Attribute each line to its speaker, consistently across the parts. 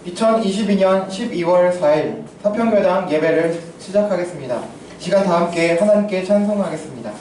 Speaker 1: 2022년 12월 4일 서평교당 예배를 시작하겠습니다. 시간 다 함께 하나님께 찬송하겠습니다.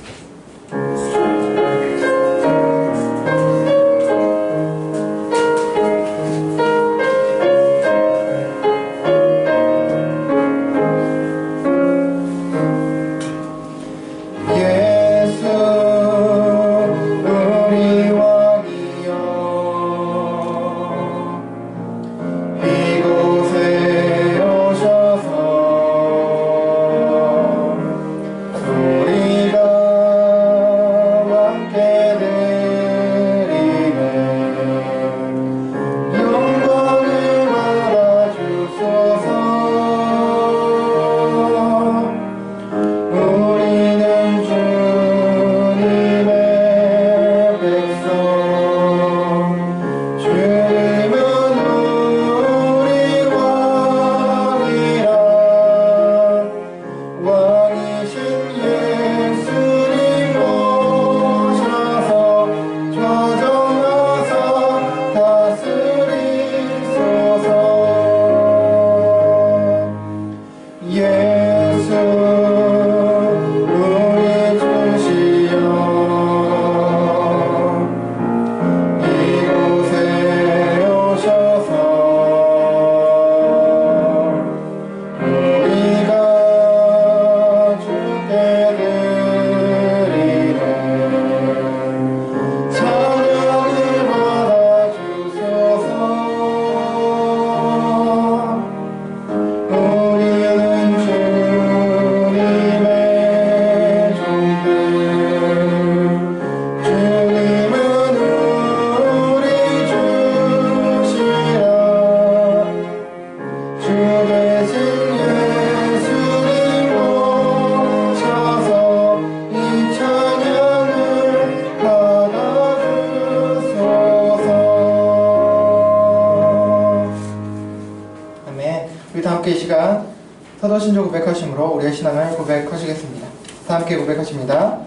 Speaker 1: 사도신조 고백하심으로 우리의 신앙을 고백하시겠습니다. 다 함께 고백하십니다.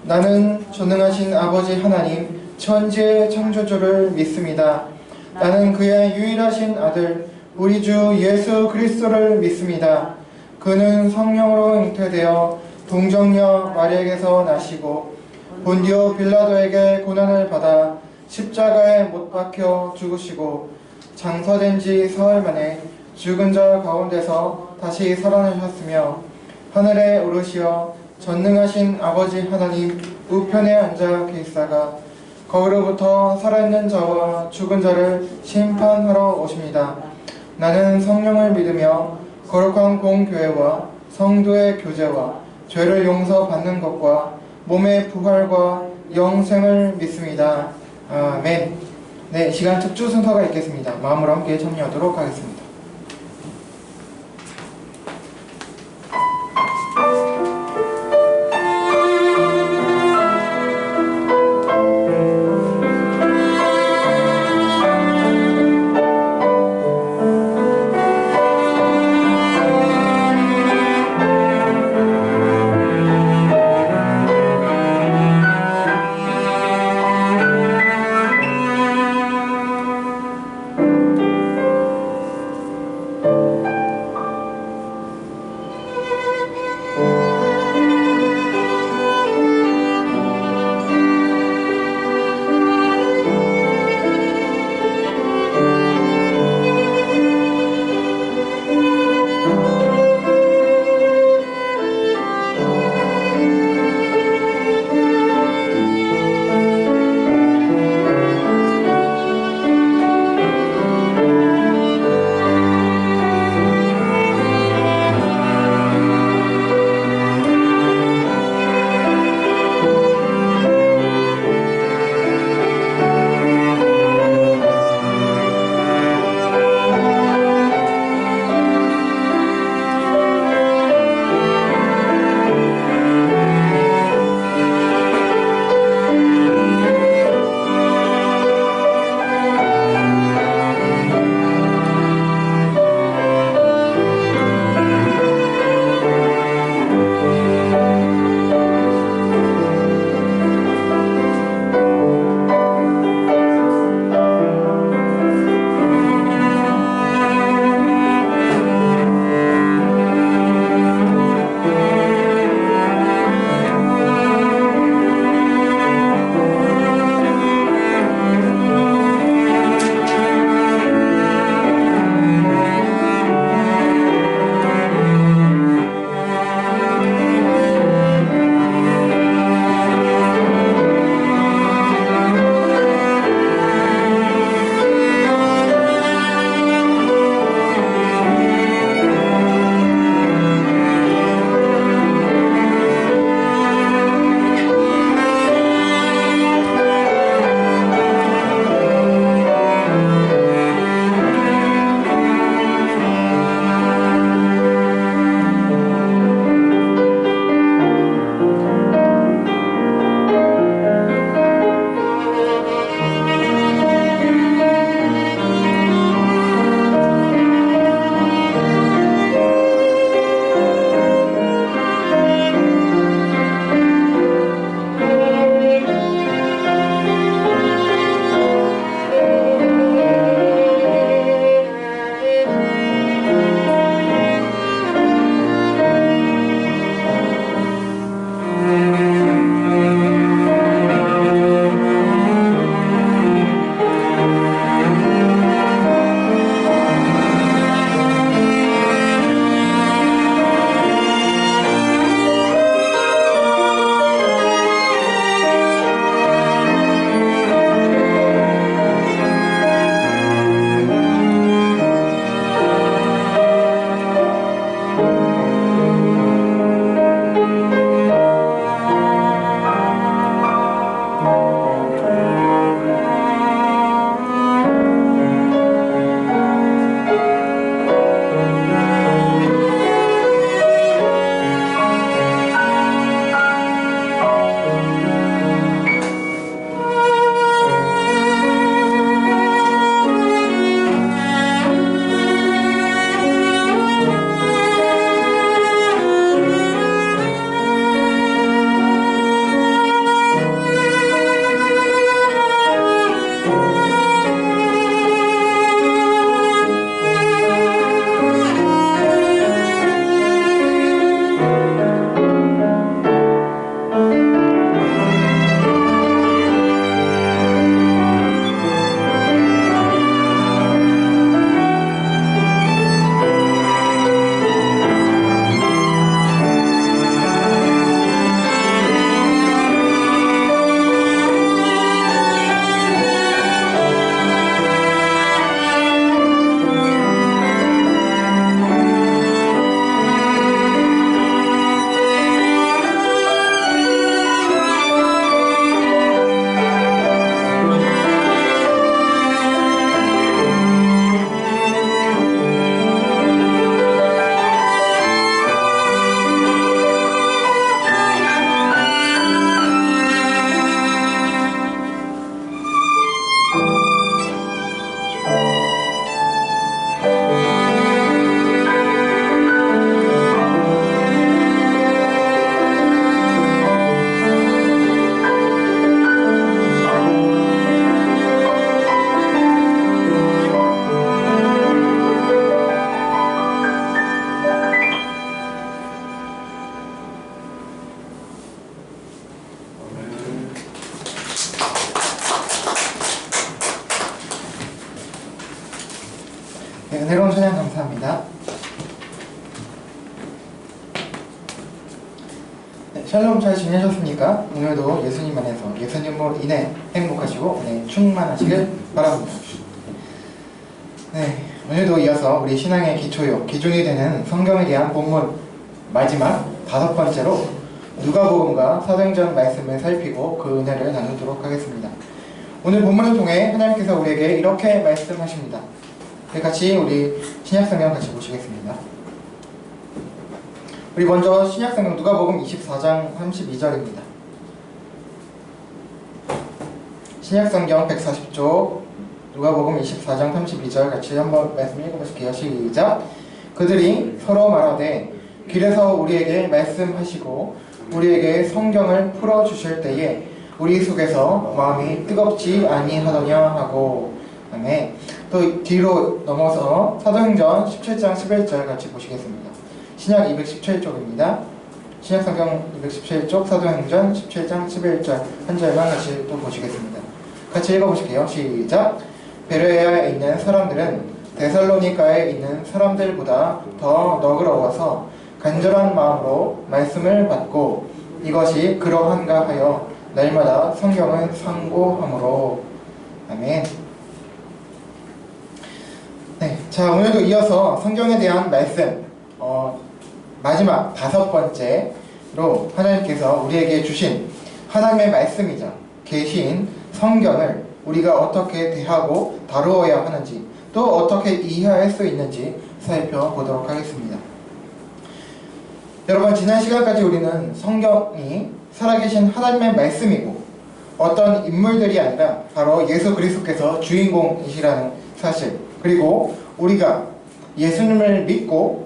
Speaker 1: 나는 전능하신 아버지 하나님 천지의 창조주를 믿습니다. 나는 그의 유일하신 아들 우리 주 예수 그리스도를 믿습니다. 그는 성령으로 잉태되어 동정녀 마리아에게서 나시고 본디오 빌라도에게 고난을 받아 십자가에 못 박혀 죽으시고 장사된 지 사흘 만에 죽은 자 가운데서 다시 살아나셨으며 하늘에 오르시어 전능하신 아버지 하나님 우편에 앉아 계시다가 거기로부터 살아있는 자와 죽은 자를 심판하러 오십니다. 나는 성령을 믿으며 거룩한 공교회와 성도의 교제와 죄를 용서받는 것과 몸의 부활과 영생을 믿습니다. 아멘. 네, 이 시간 특주 순서가 있겠습니다. 마음으로 함께 참여하도록 하겠습니다. 네, 은혜로운 찬양 감사합니다. 네, 샬롬 잘 지내셨습니까? 오늘도 예수님 안에서 예수님으로 인해 행복하시고 충만하시길 바랍니다. 네, 오늘도 이어서 우리 신앙의 기초요, 기준이 되는 성경에 대한 본문 마지막 5번째로 누가복음과 사도행전 말씀을 살피고 그 은혜를 나누도록 하겠습니다. 오늘 본문을 통해 하나님께서 우리에게 이렇게 말씀하십니다. 같이 우리 신약성경 같이 보시겠습니다. 우리 먼저 신약성경 누가복음 24장 32절입니다. 신약성경 140쪽 누가복음 24장 32절 같이 한번 말씀 읽어보실게요. 시작! 그들이 서로 말하되 길에서 우리에게 말씀하시고 우리에게 성경을 풀어주실 때에 우리 속에서 마음이 뜨겁지 아니하더냐 하고. 아멘. 또 뒤로 넘어서 사도행전 17장 11절 같이 보시겠습니다. 신약 217쪽입니다. 신약성경 217쪽 사도행전 17장 11절 한 절만 같이 또 보시겠습니다. 같이 읽어보실게요. 시작! 베레아에 있는 사람들은 데살로니가에 있는 사람들보다 더 너그러워서 간절한 마음으로 말씀을 받고 이것이 그러한가 하여 날마다 성경을 상고함으로. 아멘. 네, 자, 오늘도 이어서 성경에 대한 말씀 마지막 5번째로 하나님께서 우리에게 주신 하나님의 말씀이자 계신 성경을 우리가 어떻게 대하고 다루어야 하는지 또 어떻게 이해할 수 있는지 살펴보도록 하겠습니다. 여러분, 지난 시간까지 우리는 성경이 살아계신 하나님의 말씀이고 어떤 인물들이 아니라 바로 예수 그리스도께서 주인공이시라는 사실, 그리고 우리가 예수님을 믿고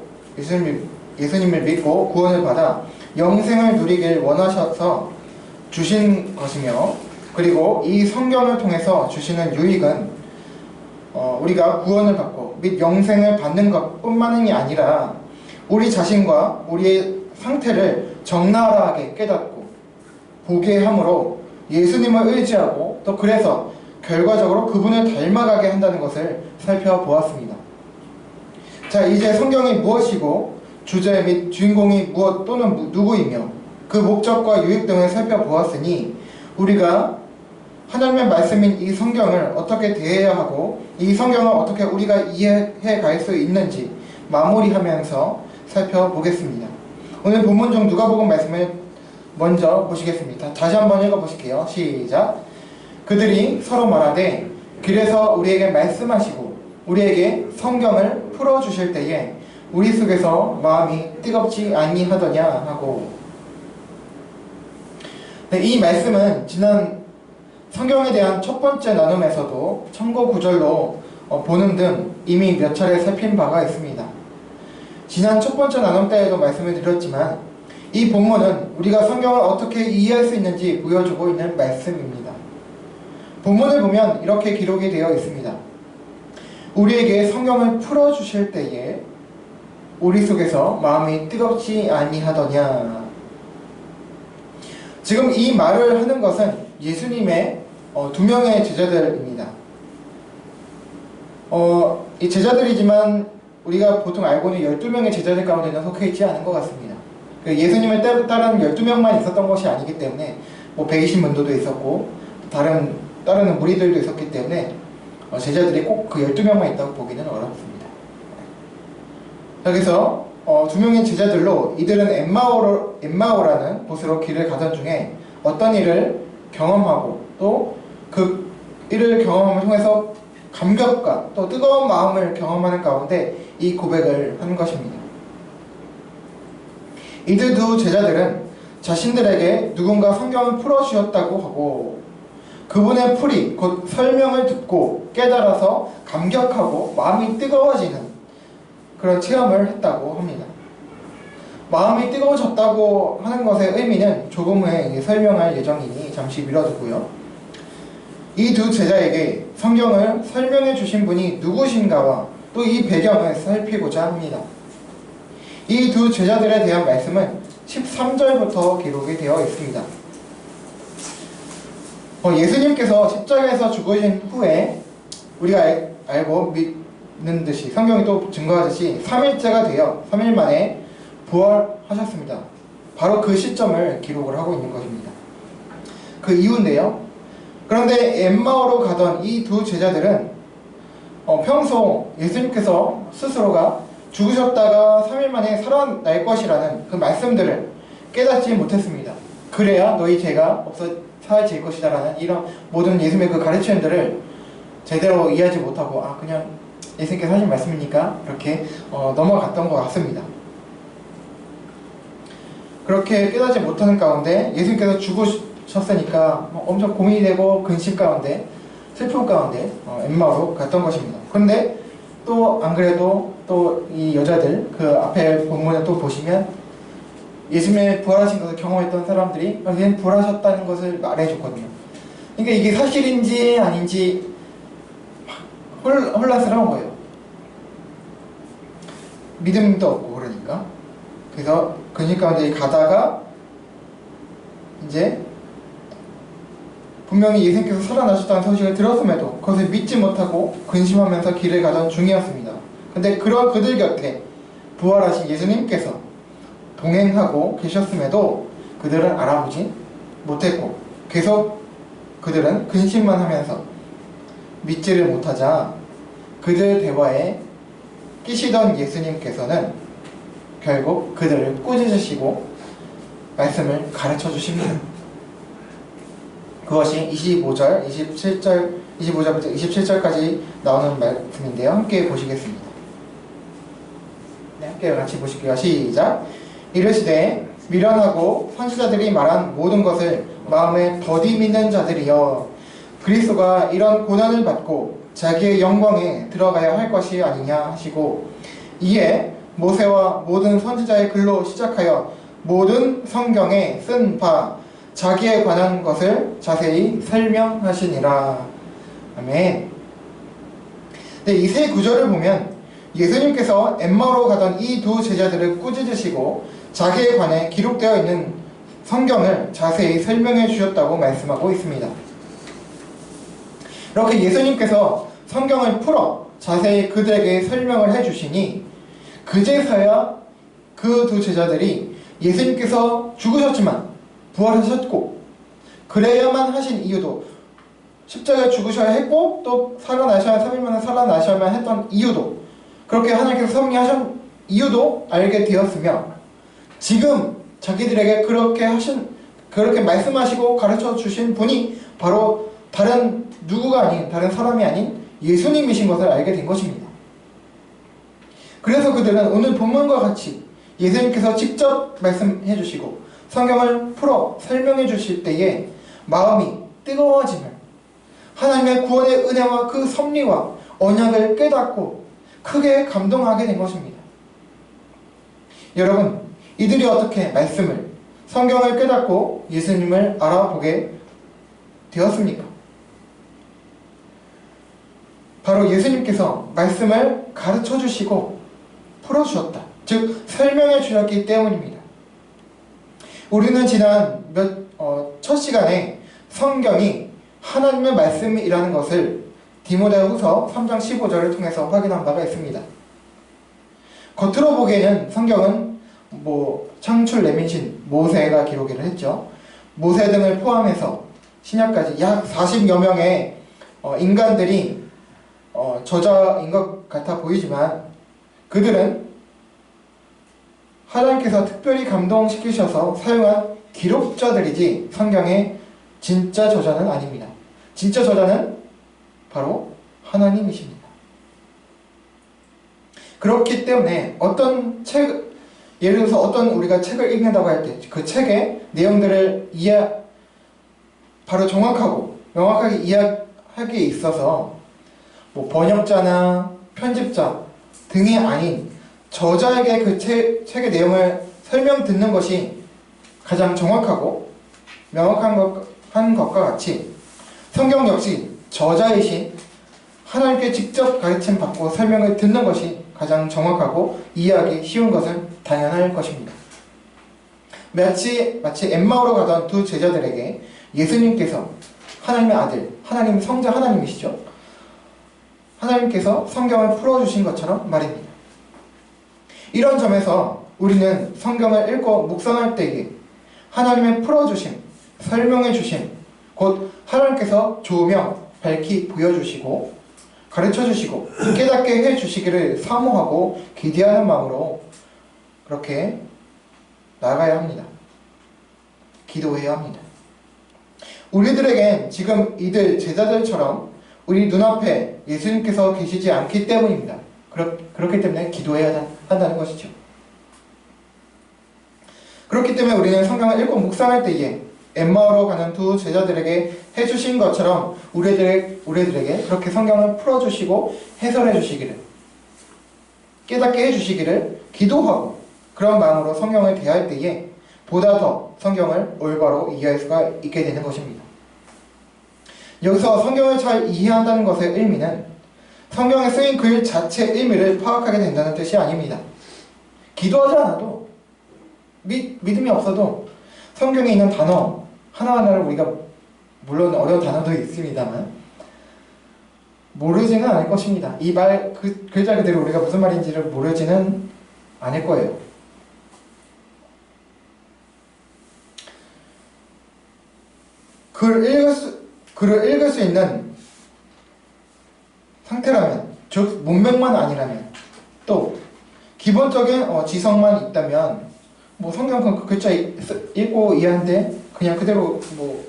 Speaker 1: 구원을 받아 영생을 누리길 원하셔서 주신 것이며, 그리고 이 성경을 통해서 주시는 유익은 우리가 구원을 받고 및 영생을 받는 것뿐만이 아니라 우리 자신과 우리의 상태를 적나라하게 깨닫고 보게 함으로 예수님을 의지하고 또 그래서 결과적으로 그분을 닮아가게 한다는 것을 살펴보았습니다. 자, 이제 성경이 무엇이고 주제 및 주인공이 무엇 또는 누구이며 그 목적과 유익 등을 살펴보았으니 우리가 하나님의 말씀인 이 성경을 어떻게 대해야 하고 이 성경을 어떻게 우리가 이해해 갈 수 있는지 마무리하면서 살펴보겠습니다. 오늘 본문 중 누가복음 말씀을 먼저 보시겠습니다. 다시 한번 읽어보실게요. 시작! 그들이 서로 말하되 길에서 우리에게 말씀하시고 우리에게 성경을 풀어주실 때에 우리 속에서 마음이 뜨겁지 아니하더냐 하고. 네, 이 말씀은 지난 성경에 대한 첫 번째 나눔에서도 참고 구절로 보는 등 이미 몇 차례 살핀 바가 있습니다. 지난 첫 번째 나눔 때에도 말씀을 드렸지만 이 본문은 우리가 성경을 어떻게 이해할 수 있는지 보여주고 있는 말씀입니다. 본문을 보면 이렇게 기록이 되어 있습니다. 우리에게 성경을 풀어주실 때에 우리 속에서 마음이 뜨겁지 아니하더냐. 지금 이 말을 하는 것은 예수님의 2명의 제자들입니다. 이 제자들이지만 우리가 보통 알고는 12명의 제자들 가운데는 속해 있지 않은 것 같습니다. 예수님을 따르는 12명만 있었던 것이 아니기 때문에 120문도도 있었고 따르는 무리들도 있었기 때문에 제자들이 꼭 그 12명만 있다고 보기는 어렵습니다. 그래서 2명의 제자들로 이들은 엠마오라는 곳으로 길을 가던 중에 어떤 일을 경험하고 또 그 일을 경험함을 통해서 감격과 또 뜨거운 마음을 경험하는 가운데 이 고백을 한 것입니다. 이들 두 제자들은 자신들에게 누군가 성경을 풀어주셨다고 하고 그분의 풀이 곧 설명을 듣고 깨달아서 감격하고 마음이 뜨거워지는 그런 체험을 했다고 합니다. 마음이 뜨거워졌다고 하는 것의 의미는 조금 후에 설명할 예정이니 잠시 미뤄두고요. 이 두 제자에게 성경을 설명해 주신 분이 누구신가와 또 이 배경을 살피고자 합니다. 이 두 제자들에 대한 말씀은 13절부터 기록이 되어 있습니다. 예수님께서 십자가에서 죽으신 후에 우리가 알고 있는 듯이 성경이 또 증거하듯이 3일째가 되어 3일 만에 부활하셨습니다. 바로 그 시점을 기록을 하고 있는 것입니다. 그 이유인데요. 그런데 엠마오로 가던 이 두 제자들은 평소 예수님께서 스스로가 죽으셨다가 3일 만에 살아날 것이라는 그 말씀들을 깨닫지 못했습니다. 그래야 너희 죄가 사해질 것이다 라는 이런 모든 예수님의 그 가르침들을 제대로 이해하지 못하고 그냥 예수님께서 하신 말씀이니까 그렇게 넘어갔던 것 같습니다. 그렇게 깨닫지 못하는 가운데 예수님께서 죽으셨으니까 엄청 고민이 되고 근심 가운데 슬픔 가운데 엠마오로 갔던 것입니다. 그런데 또 안 그래도 또 이 여자들 그 앞에 본문에 또 보시면 예수님의 부활하신 것을 경험했던 사람들이 예수님 부활하셨다는 것을 말해줬거든요. 그러니까 이게 사실인지 아닌지 혼란스러운 거예요. 믿음도 없고 그러니까. 그래서 근심 가운데 가다가 이제 분명히 예수님께서 살아나셨다는 소식을 들었음에도 그것을 믿지 못하고 근심하면서 길을 가던 중이었습니다. 근데 그런 그들 곁에 부활하신 예수님께서 동행하고 계셨음에도 그들은 알아보지 못했고 계속 그들은 근심만 하면서 믿지를 못하자 그들 대화에 끼시던 예수님께서는 결국 그들을 꾸짖으시고 말씀을 가르쳐 주십니다. 그것이 25절, 25절부터 27절까지 나오는 말씀인데요. 함께 보시겠습니다. 네, 함께 같이 보실게요. 시작! 이르시되 미련하고 선지자들이 말한 모든 것을 마음에 더디 믿는 자들이여, 그리스도가 이런 고난을 받고 자기의 영광에 들어가야 할 것이 아니냐 하시고, 이에 모세와 모든 선지자의 글로 시작하여 모든 성경에 쓴 바 자기에 관한 것을 자세히 설명하시니라. 아멘. 네, 이 세 구절을 보면 예수님께서 엠마오로 가던 이 두 제자들을 꾸짖으시고 자기에 관해 기록되어 있는 성경을 자세히 설명해 주셨다고 말씀하고 있습니다. 이렇게 예수님께서 성경을 풀어 자세히 그들에게 설명을 해 주시니 그제서야 그 두 제자들이 예수님께서 죽으셨지만 부활하셨고 그래야만 하신 이유도, 십자가에 죽으셔야 했고 또 살아나셔야 3일 만에 살아나셔야만 했던 이유도, 그렇게 하나님께서 섭리하신 이유도 알게 되었으며, 지금 자기들에게 그렇게 말씀하시고 가르쳐 주신 분이 바로 다른 누구가 아닌, 다른 사람이 아닌 예수님이신 것을 알게 된 것입니다. 그래서 그들은 오늘 본문과 같이 예수님께서 직접 말씀해 주시고 성경을 풀어 설명해 주실 때에 마음이 뜨거워짐을, 하나님의 구원의 은혜와 그 섭리와 언약을 깨닫고 크게 감동하게 된 것입니다. 여러분, 이들이 어떻게 말씀을, 성경을 깨닫고 예수님을 알아보게 되었습니까? 바로 예수님께서 말씀을 가르쳐 주시고 풀어주셨다, 즉 설명해 주셨기 때문입니다. 우리는 지난 첫 시간에 성경이 하나님의 말씀이라는 것을 디모데후서 3장 15절을 통해서 확인한 바가 있습니다. 겉으로 보기에는 성경은 창출 내민신 모세가 기록을 했죠. 모세 등을 포함해서 신약까지 약 40여 명의 인간들이 저자인 것 같아 보이지만 그들은 하나님께서 특별히 감동시키셔서 사용한 기록자들이지 성경의 진짜 저자는 아닙니다. 진짜 저자는 바로 하나님이십니다. 그렇기 때문에 예를 들어서 우리가 책을 읽는다고 할 때 그 책의 내용들을 바로 명확하게 이해하기에 있어서 번역자나 편집자 등이 아닌 저자에게 그 책의 내용을 설명 듣는 것이 가장 정확하고 명확한 것과 같이 성경 역시 저자이신 하나님께 직접 가르침 받고 설명을 듣는 것이 가장 정확하고 이해하기 쉬운 것은 당연할 것입니다. 마치 엠마오로 가던 두 제자들에게 예수님께서 하나님의 아들, 하나님 성자 하나님이시죠. 하나님께서 성경을 풀어주신 것처럼 말입니다. 이런 점에서 우리는 성경을 읽고 묵상할 때에 하나님의 풀어주심, 설명해 주심, 곧 하나님께서 조명, 밝히 보여주시고 가르쳐주시고 깨닫게 해주시기를 사모하고 기대하는 마음으로 그렇게 나아가야 합니다. 기도해야 합니다. 우리들에겐 지금 이들 제자들처럼 우리 눈앞에 예수님께서 계시지 않기 때문입니다. 그렇기 때문에 기도해야 한다는 것이죠. 그렇기 때문에 우리는 성경을 읽고 묵상할 때에 엠마오로 가는 두 제자들에게 해주신 것처럼 우리들에게 그렇게 성경을 풀어주시고 해설해 주시기를, 깨닫게 해주시기를 기도하고 그런 마음으로 성경을 대할 때에 보다 더 성경을 올바로 이해할 수가 있게 되는 것입니다. 여기서 성경을 잘 이해한다는 것의 의미는 성경에 쓰인 글 자체의 의미를 파악하게 된다는 뜻이 아닙니다. 기도하지 않아도 믿음이 없어도 성경에 있는 단어 하나하나를 우리가 물론 어려운 단어도 있습니다만 모르지는 않을 것입니다. 이 말 글자 그대로 우리가 무슨 말인지를 모르지는 않을 거예요. 글을 읽을 수 있는 상태라면, 즉 문맥만 아니라면, 또 기본적인 지성만 있다면 뭐 성경 그 글자 읽고 이해하는데 그냥 그대로 뭐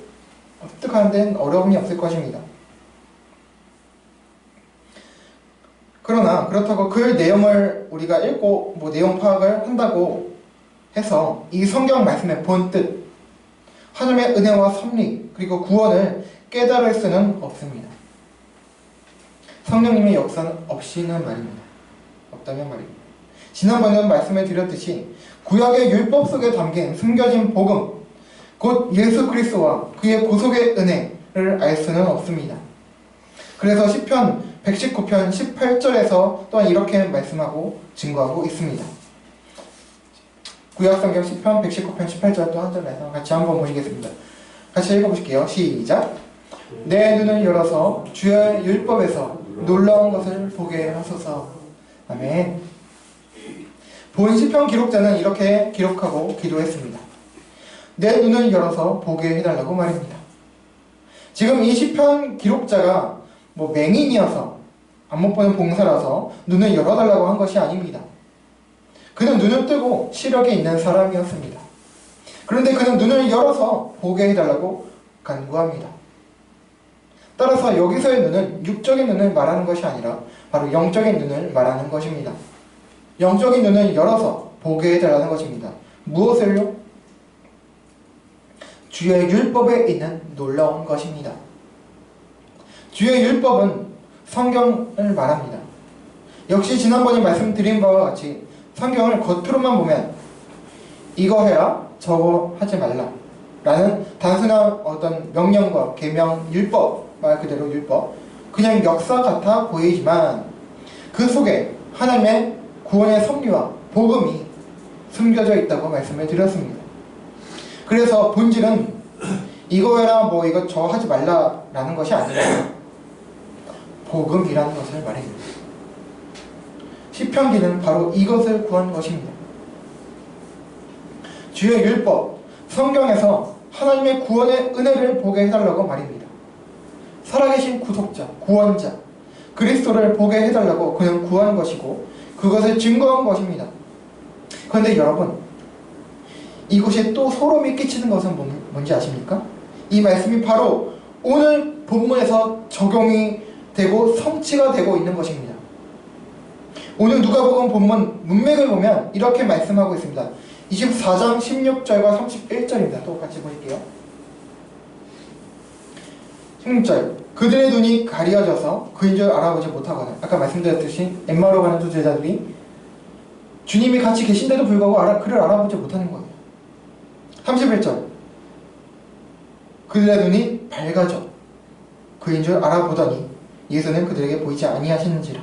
Speaker 1: 습득하는 데는 어려움이 없을 것입니다. 그러나 그렇다고 글 내용을 우리가 읽고 뭐 내용 파악을 한다고 해서 이 성경 말씀의 본뜻, 하나님의 은혜와 섭리 그리고 구원을 깨달을 수는 없습니다. 성령님의 역사는 없이는 말입니다. 없다면 말입니다. 지난번에 말씀을 드렸듯이 구약의 율법 속에 담긴 숨겨진 복음, 곧 예수 그리스도와 그의 구속의 은혜를 알 수는 없습니다. 그래서 시편 119편 18절에서 또한 이렇게 말씀하고 증거하고 있습니다. 구약성경 시편 119편 18절 또 한 절에서 같이 한번 보시겠습니다. 같이 읽어보실게요. 시작! 내 눈을 열어서 주의 율법에서 놀라운 것을 보게 하소서. 아멘. 본 시편 기록자는 이렇게 기록하고 기도했습니다. 내 눈을 열어서 보게 해달라고 말입니다. 지금 이 시편 기록자가 뭐 맹인이어서 안 못 보는 봉사라서 눈을 열어달라고 한 것이 아닙니다. 그는 눈을 뜨고 시력이 있는 사람이었습니다. 그런데 그는 눈을 열어서 보게 해달라고 간구합니다. 따라서 여기서의 눈은 육적인 눈을 말하는 것이 아니라 바로 영적인 눈을 말하는 것입니다. 영적인 눈을 열어서 보게 해달라는 것입니다. 무엇을요? 주의 율법에 있는 놀라운 것입니다. 주의 율법은 성경을 말합니다. 역시 지난번에 말씀드린 바와 같이 성경을 겉으로만 보면 이거 해라, 저거 하지 말라 라는 단순한 어떤 명령과 계명, 율법, 말 그대로 율법, 그냥 역사 같아 보이지만 그 속에 하나님의 구원의 섭리와 복음이 숨겨져 있다고 말씀을 드렸습니다. 그래서 본질은 이거 해라, 뭐 이거 저 하지 말라 라는 것이 아니라 복음이라는 것을 말합니다. 시편기는 바로 이것을 구한 것입니다. 주의 율법, 성경에서 하나님의 구원의 은혜를 보게 해달라고 말입니다. 살아계신 구속자, 구원자, 그리스도를 보게 해달라고 그는 구한 것이고 그것을 증거한 것입니다. 그런데 여러분, 이곳에 또 소름이 끼치는 것은 뭔지 아십니까? 이 말씀이 바로 오늘 본문에서 적용이 되고 성취가 되고 있는 것입니다. 오늘 누가복음 본문 문맥을 보면 이렇게 말씀하고 있습니다. 24장 16절과 31절입니다. 또 같이 보실게요. 16절, 그들의 눈이 가리어져서 그인 줄 알아보지 못하거나, 아까 말씀드렸듯이 엠마오로 가는 두 제자들이 주님이 같이 계신데도 불구하고 그를 알아보지 못하는 거예요. 31절, 그들의 눈이 밝아져 그인 줄 알아보더니 예수는 그들에게 보이지 아니하시는지라.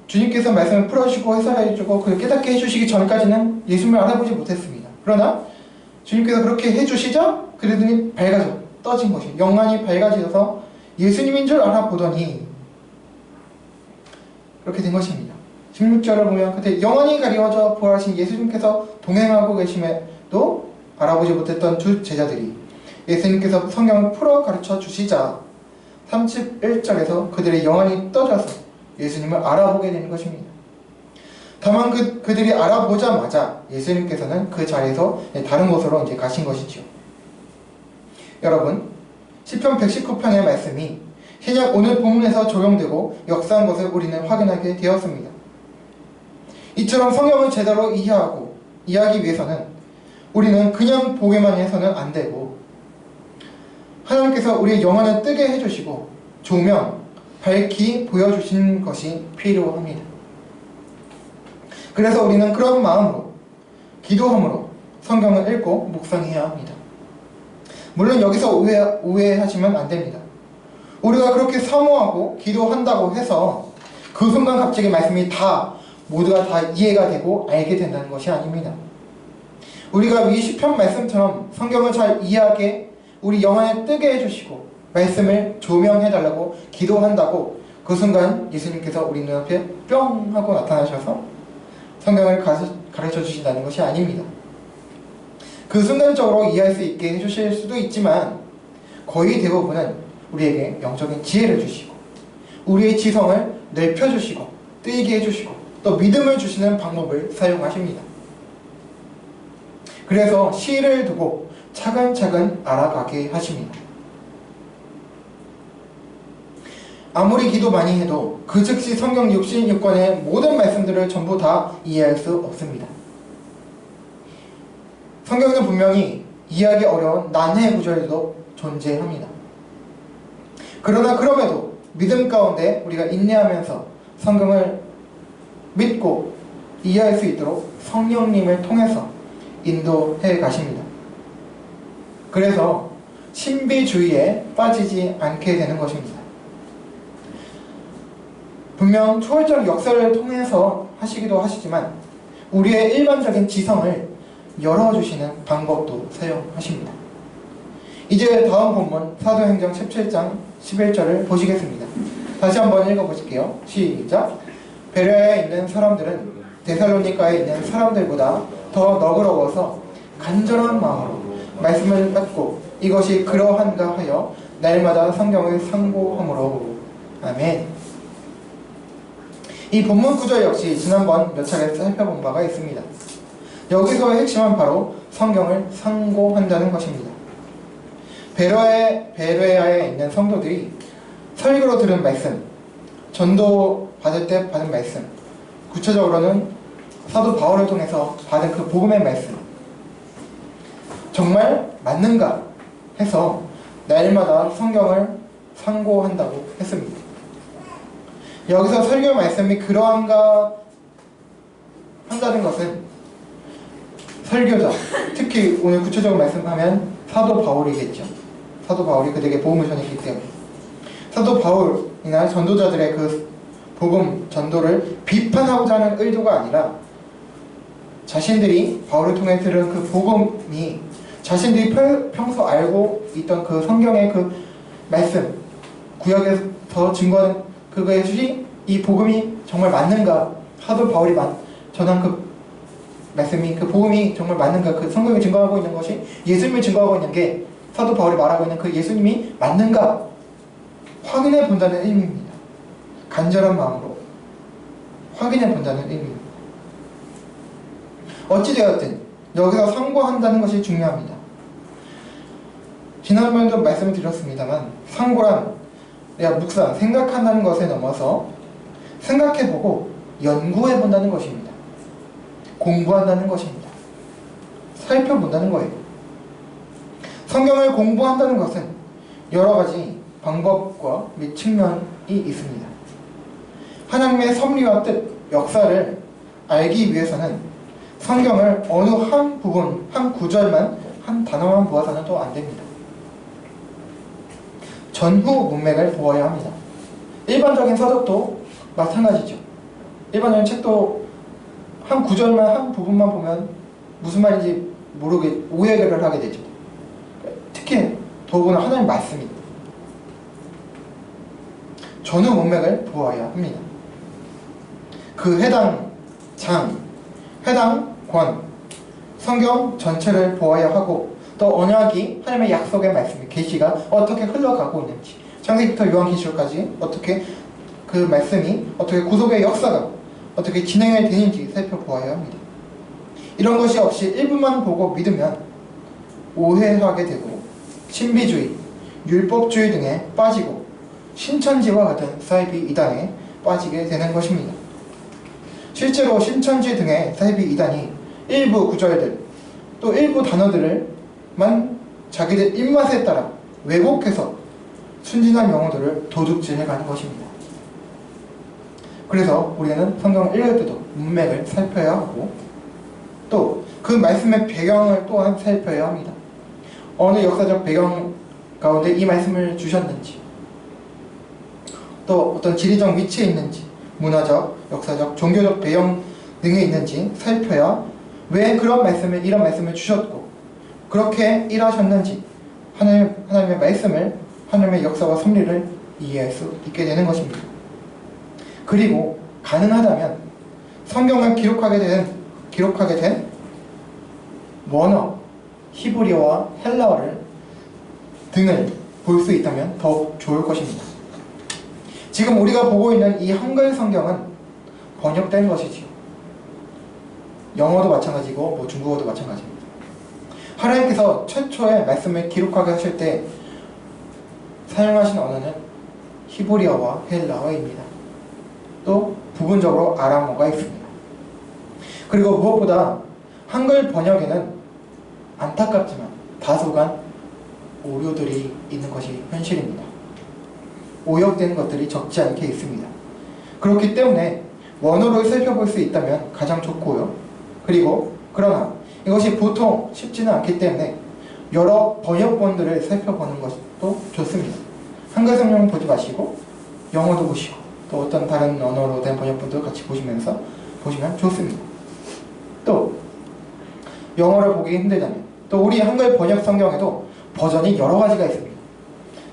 Speaker 1: 주님께서 말씀을 풀어주시고 해설해주고 그를 깨닫게 해주시기 전까지는 예수님을 알아보지 못했습니다. 그러나 주님께서 그렇게 해주시자 그들의 눈이 밝아져 떠진 것이, 영안이 밝아져서 예수님인 줄 알아보더니 그렇게 된 것입니다. 16절을 보면 그때 영원히 가리워져 부활하신 예수님께서 동행하고 계심에도 알아보지 못했던 두 제자들이 예수님께서 성경을 풀어 가르쳐 주시자 31절에서 그들의 영안이 떠져서 예수님을 알아보게 되는 것입니다. 다만 그들이 알아보자마자 예수님께서는 그 자리에서 다른 곳으로 이제 가신 것이죠. 여러분, 시편 119편의 말씀이 신약 오늘 본문에서 적용되고 역사한 것을 우리는 확인하게 되었습니다. 이처럼 성경을 제대로 이해하기 위해서는 우리는 그냥 보기만 해서는 안 되고 하나님께서 우리의 영혼을 뜨게 해주시고 조명, 밝히 보여주신 것이 필요합니다. 그래서 우리는 그런 마음으로 기도함으로 성경을 읽고 묵상해야 합니다. 물론 여기서 오해하시면 안 됩니다. 우리가 그렇게 사모하고 기도한다고 해서 그 순간 갑자기 말씀이 모두가 다 이해가 되고 알게 된다는 것이 아닙니다. 우리가 위 시편 말씀처럼 성경을 잘 이해하게 우리 영안에 뜨게 해주시고 말씀을 조명해달라고 기도한다고 그 순간 예수님께서 우리 눈앞에 뿅 하고 나타나셔서 성경을 가르쳐 주신다는 것이 아닙니다. 그 순간적으로 이해할 수 있게 해주실 수도 있지만 거의 대부분은 우리에게 영적인 지혜를 주시고 우리의 지성을 넓혀주시고 뜨이게 해주시고 또 믿음을 주시는 방법을 사용하십니다. 그래서 시를 두고 차근차근 알아가게 하십니다. 아무리 기도 많이 해도 그 즉시 성경 66권의 모든 말씀들을 전부 다 이해할 수 없습니다. 성경은 분명히 이해하기 어려운 난해 구절도 존재합니다. 그러나 그럼에도 믿음 가운데 우리가 인내하면서 성경을 믿고 이해할 수 있도록 성령님을 통해서 인도해 가십니다. 그래서 신비주의에 빠지지 않게 되는 것입니다. 분명 초월적 역사를 통해서 하시기도 하시지만 우리의 일반적인 지성을 열어주시는 방법도 사용하십니다. 이제 다음 본문 사도행전 17장 11절을 보시겠습니다. 다시 한번 읽어보실게요. 시작. 베레아에 있는 사람들은 데살로니가에 있는 사람들보다 더 너그러워서 간절한 마음으로 말씀을 받고 이것이 그러한가 하여 날마다 성경을 상고함으로. 아멘. 이 본문 구절 역시 지난번 몇 차례 살펴본 바가 있습니다. 여기서의 핵심은 바로 성경을 상고한다는 것입니다. 베레아에 있는 성도들이 설교로 들은 말씀, 전도 받을 때 받은 말씀, 구체적으로는 사도 바울을 통해서 받은 그 복음의 말씀, 정말 맞는가 해서 날마다 성경을 상고한다고 했습니다. 여기서 설교 말씀이 그러한가 한다는 것은 설교자, 특히 오늘 구체적으로 말씀하면 사도 바울이겠죠. 사도 바울이 그들에게 복음을 전했기 때문에 사도 바울이나 전도자들의 그 복음 전도를 비판하고자 하는 의도가 아니라 자신들이 바울을 통해 들은 그 복음이 자신들이 평소 알고 있던 그 성경의 그 말씀, 구약에서 증거하는 그것이 이 복음이 정말 맞는가, 사도 바울이 전한 그 말씀이 그 복음이 정말 맞는가, 그 성경이 증거하고 있는 것이 예수님이 증거하고 있는 게 사도 바울이 말하고 있는 그 예수님이 맞는가 확인해 본다는 의미입니다. 간절한 마음으로 확인해 본다는 의미입니다. 어찌되었든 여기서 상고한다는 것이 중요합니다. 지난번에도 말씀을 드렸습니다만 상고란 내가 묵상, 생각한다는 것에 넘어서 생각해보고 연구해본다는 것입니다. 공부한다는 것입니다. 살펴본다는 거예요. 성경을 공부한다는 것은 여러 가지 방법과 및 측면이 있습니다. 하나님의 섭리와 뜻, 역사를 알기 위해서는 성경을 어느 한 부분, 한 구절만, 한 단어만 보아서는 또 안 됩니다. 전후 문맥을 보아야 합니다. 일반적인 서적도 마찬가지죠. 일반적인 책도 한 구절만, 한 부분만 보면 무슨 말인지 모르게 오해를 하게 되죠. 특히 더구나 하나님 말씀입니다. 전후 문맥을 보아야 합니다. 그 해당 장, 해당 권, 성경 전체를 보아야 하고 또 언약이 하나님의 약속의 말씀이 계시가 어떻게 흘러가고 있는지 창세기부터 요한계시록까지 어떻게 그 말씀이 어떻게 구속의 역사가 어떻게 진행이 되는지 살펴보아야 합니다. 이런 것이 없이 일부만 보고 믿으면 오해하게 되고 신비주의, 율법주의 등에 빠지고 신천지와 같은 사이비 이단에 빠지게 되는 것입니다. 실제로 신천지 등의 사이비 이단이 일부 구절들 또 일부 단어들을만 자기들 입맛에 따라 왜곡해서 순진한 용어들을 도둑질해가는 것입니다. 그래서 우리는 성경을 읽을 때도 문맥을 살펴야 하고 또 그 말씀의 배경을 또한 살펴야 합니다. 어느 역사적 배경 가운데 이 말씀을 주셨는지 또 어떤 지리적 위치에 있는지 문화적, 역사적, 종교적 배경 등에 있는지 살펴야 왜 그런 말씀을 이런 말씀을 주셨고 그렇게 일하셨는지 하나님의 말씀을 하나님의 역사와 섭리를 이해할 수 있게 되는 것입니다. 그리고 가능하다면 성경을 기록하게 된 원어, 히브리어와 헬라어를 등을 볼 수 있다면 더욱 좋을 것입니다. 지금 우리가 보고 있는 이 한글 성경은 번역된 것이지요. 영어도 마찬가지고 중국어도 마찬가지입니다. 하나님께서 최초의 말씀을 기록하게 하실 때 사용하신 언어는 히브리어와 헬라어입니다. 또 부분적으로 아람어가 있습니다. 그리고 무엇보다 한글 번역에는 안타깝지만 다소간 오류들이 있는 것이 현실입니다. 오역된 것들이 적지 않게 있습니다. 그렇기 때문에 원어로 살펴볼 수 있다면 가장 좋고요. 그리고 그러나 이것이 보통 쉽지는 않기 때문에 여러 번역본들을 살펴보는 것도 좋습니다. 한글 성경 보지 마시고 영어도 보시고 또 어떤 다른 언어로 된 번역본도 같이 보시면 좋습니다. 또 영어를 보기 힘들다면 또 우리 한글 번역 성경에도 버전이 여러 가지가 있습니다.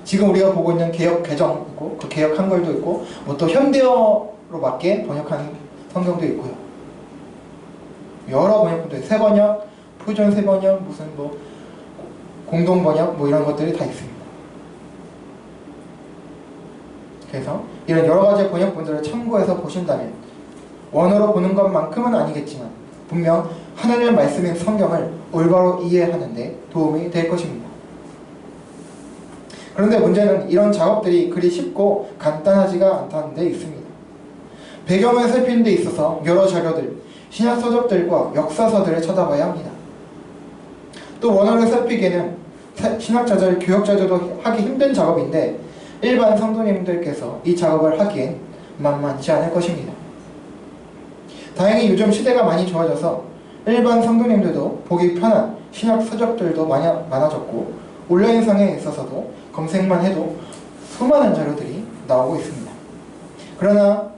Speaker 1: 지금 우리가 보고 있는 개역 개정 있고 그 개역 한글도 있고 또 현대어로 맞게 번역한 성경도 있고요. 여러 번역본들 새번역, 표준 새번역, 무슨 공동 번역 이런 것들이 다 있습니다. 그래서 이런 여러 가지 번역본들을 참고해서 보신다면 원어로 보는 것만큼은 아니겠지만 분명 하나님의 말씀인 성경을 올바로 이해하는 데 도움이 될 것입니다. 그런데 문제는 이런 작업들이 그리 쉽고 간단하지가 않다는 데 있습니다. 배경을 살피는 데 있어서 여러 자료들, 신약 서적들과 역사서들을 찾아봐야 합니다. 또 원어를 살피기에는 신학자들, 교역자들도 하기 힘든 작업인데 일반 성도님들께서 이 작업을 하기엔 만만치 않을 것입니다. 다행히 요즘 시대가 많이 좋아져서 일반 성도님들도 보기 편한 신약 서적들도 많아졌고 온라인상에 있어서도 검색만 해도 수많은 자료들이 나오고 있습니다. 그러나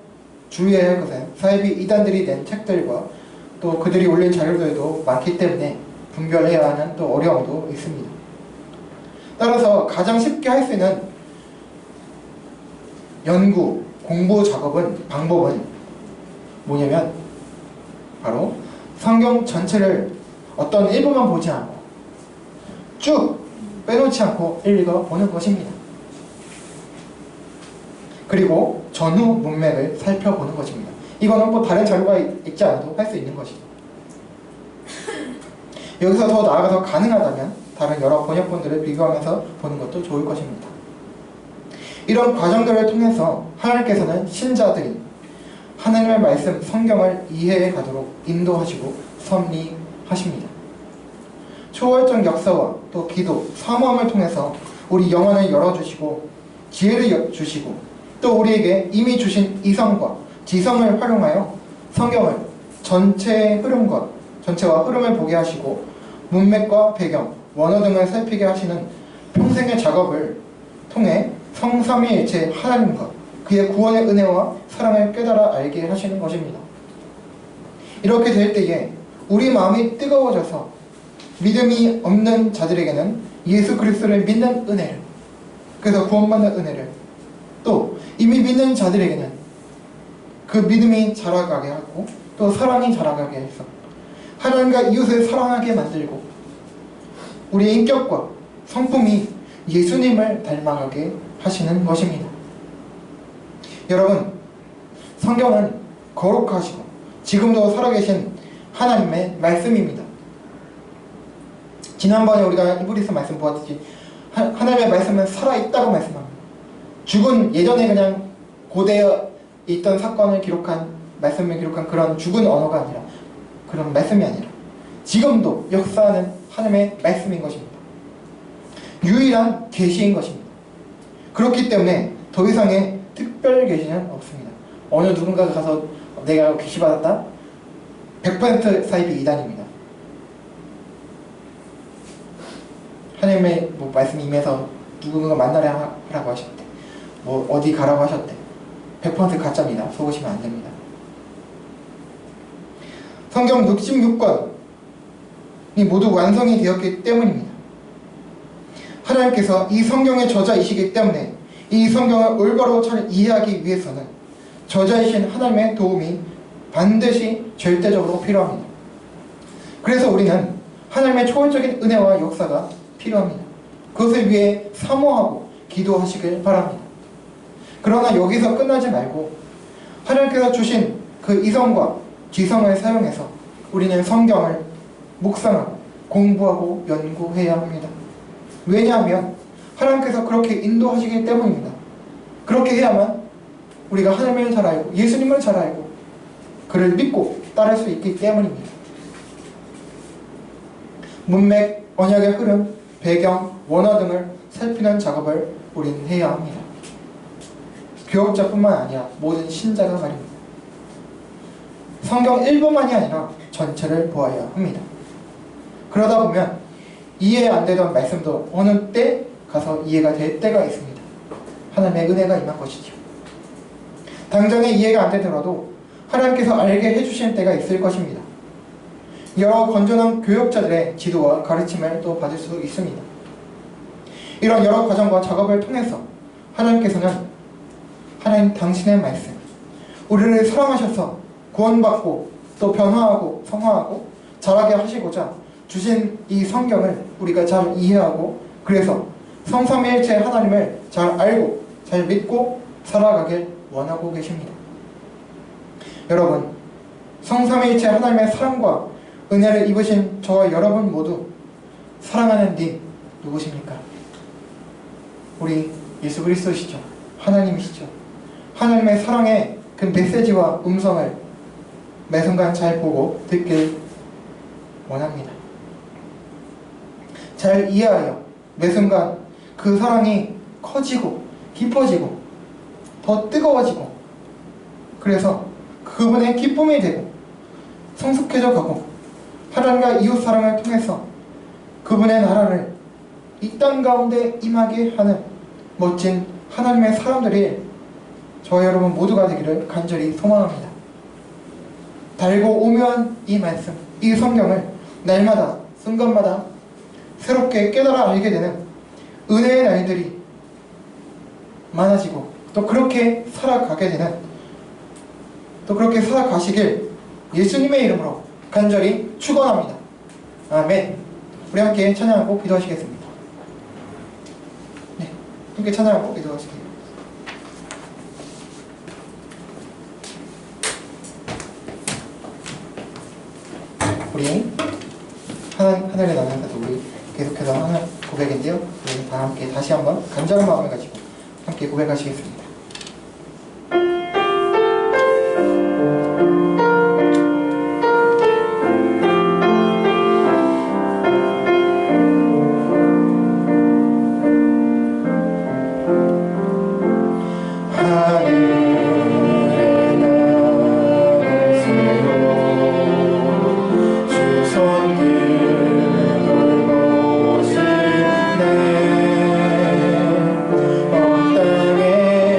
Speaker 1: 주의해야 할 것은 사이비 이단들이 낸 책들과 또 그들이 올린 자료들도 많기 때문에 분별해야 하는 또 어려움도 있습니다. 따라서 가장 쉽게 할 수 있는 공부 방법은 뭐냐면 바로 성경 전체를 어떤 일부만 보지 않고 쭉 빼놓지 않고 읽어보는 것입니다. 그리고 전후 문맥을 살펴보는 것입니다. 이거는 다른 자료가 있지 않아도 할 수 있는 것이죠. 여기서 더 나아가서 가능하다면 다른 여러 번역본들을 비교하면서 보는 것도 좋을 것입니다. 이런 과정들을 통해서 하나님께서는 신자들이 하나님의 말씀, 성경을 이해해 가도록 인도하시고 섭리하십니다. 초월적 역사와 또 기도, 사모함을 통해서 우리 영혼을 열어주시고 지혜를 주시고 또 우리에게 이미 주신 이성과 지성을 활용하여 성경을 전체와 흐름을 보게 하시고 문맥과 배경, 원어 등을 살피게 하시는 평생의 작업을 통해 성삼위일체 하나님과 그의 구원의 은혜와 사랑을 깨달아 알게 하시는 것입니다. 이렇게 될 때에 우리 마음이 뜨거워져서 믿음이 없는 자들에게는 예수 그리스도를 믿는 은혜를, 그래서 구원받는 은혜를, 또 이미 믿는 자들에게는 그 믿음이 자라가게 하고 또 사랑이 자라가게 해서 하나님과 이웃을 사랑하게 만들고 우리의 인격과 성품이 예수님을 닮아가게 하시는 것입니다. 여러분, 성경은 거룩하시고 지금도 살아계신 하나님의 말씀입니다. 지난번에 우리가 이브리서 말씀 보았듯이 하나님의 말씀은 살아있다고 말씀합니다. 죽은, 예전에 그냥 고대에 있던 사건을 기록한, 말씀을 기록한 그런 죽은 언어가 아니라, 그런 말씀이 아니라 지금도 역사하는 하나님의 말씀인 것입니다. 유일한 계시인 것입니다. 그렇기 때문에 더 이상의 특별 계시는 없습니다. 어느 누군가가 가서 내가 계시 받았다? 100% 사입이 이단입니다. 하나님의 말씀이 임해서 누군가 만나라 하라고 하셨대. 어디 가라고 하셨대. 100% 가짜입니다. 속으시면 안 됩니다. 성경 66권이 모두 완성이 되었기 때문입니다. 하나님께서 이 성경의 저자이시기 때문에 이 성경을 올바로 잘 이해하기 위해서는 저자이신 하나님의 도움이 반드시 절대적으로 필요합니다. 그래서 우리는 하나님의 초월적인 은혜와 역사가 필요합니다. 그것을 위해 사모하고 기도하시길 바랍니다. 그러나 여기서 끝나지 말고 하나님께서 주신 그 이성과 지성을 사용해서 우리는 성경을 묵상하고 공부하고 연구해야 합니다. 왜냐하면 하나님께서 그렇게 인도하시기 때문입니다. 그렇게 해야만 우리가 하나님을 잘 알고 예수님을 잘 알고 그를 믿고 따를 수 있기 때문입니다. 문맥, 언약의 흐름, 배경, 원어 등을 살피는 작업을 우리는 해야 합니다. 교역자뿐만 아니라 모든 신자가 말입니다. 성경 일부만이 아니라 전체를 보아야 합니다. 그러다 보면 이해 안 되던 말씀도 어느 때 가서 이해가 될 때가 있습니다. 하나님의 은혜가 임한 것이죠. 당장에 이해가 안 되더라도 하나님께서 알게 해주시는 때가 있을 것입니다. 여러 건전한 교역자들의 지도와 가르침을 또 받을 수 있습니다. 이런 여러 과정과 작업을 통해서 하나님께서는 하나님 당신의 말씀, 우리를 사랑하셔서 구원받고 또 변화하고 성화하고 자라게 하시고자 주신 이 성경을 우리가 잘 이해하고 그래서 성삼위일체 하나님을 잘 알고 잘 믿고 살아가길 원하고 계십니다. 여러분, 성삼위일체 하나님의 사랑과 은혜를 입으신 저와 여러분 모두 사랑하는 님 누구십니까? 우리 예수 그리스도시죠. 하나님이시죠. 하나님의 사랑의 그 메시지와 음성을 매 순간 잘 보고 듣길 원합니다. 잘 이해하여 매 순간 그 사랑이 커지고 깊어지고 더 뜨거워지고 그래서 그분의 기쁨이 되고 성숙해져 가고 하나님과 이웃 사랑을 통해서 그분의 나라를 이 땅 가운데 임하게 하는 멋진 하나님의 사람들이 저와 여러분 모두가 되기를 간절히 소망합니다. 달고 오묘한 이 말씀, 이 성경을 날마다 순간마다 새롭게 깨달아 알게 되는 은혜의 날들이 많아지고 또 그렇게 살아가게 되는 또 그렇게 살아가시길 예수님의 이름으로 간절히 축원합니다. 아멘. 우리 함께 찬양하고 기도하시겠습니다. 네, 함께 찬양하고 기도하시겠습니다. 우리 하늘에 나는 가도 우리 계속해서 하는 고백인데요. 우리 다 함께 다시 한번 간절한 마음을 가지고 함께 고백하시겠습니다. 땅에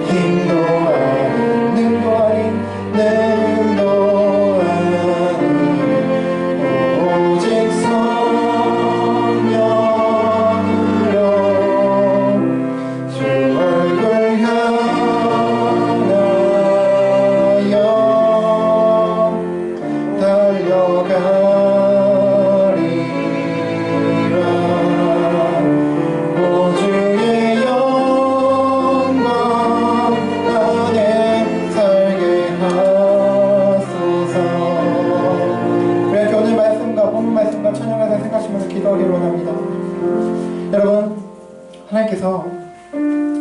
Speaker 1: 힘도 아닌 능도 아닌 능도 아닌 오직 성령으로 주 얼굴 향하여 달려가리라. 오 주의 영광 안에 살게 하소서. 이렇게 오늘 말씀과 본문 말씀과 찬양을 생각하시면서 기도하기를 원합니다. 여러분, 하나님께서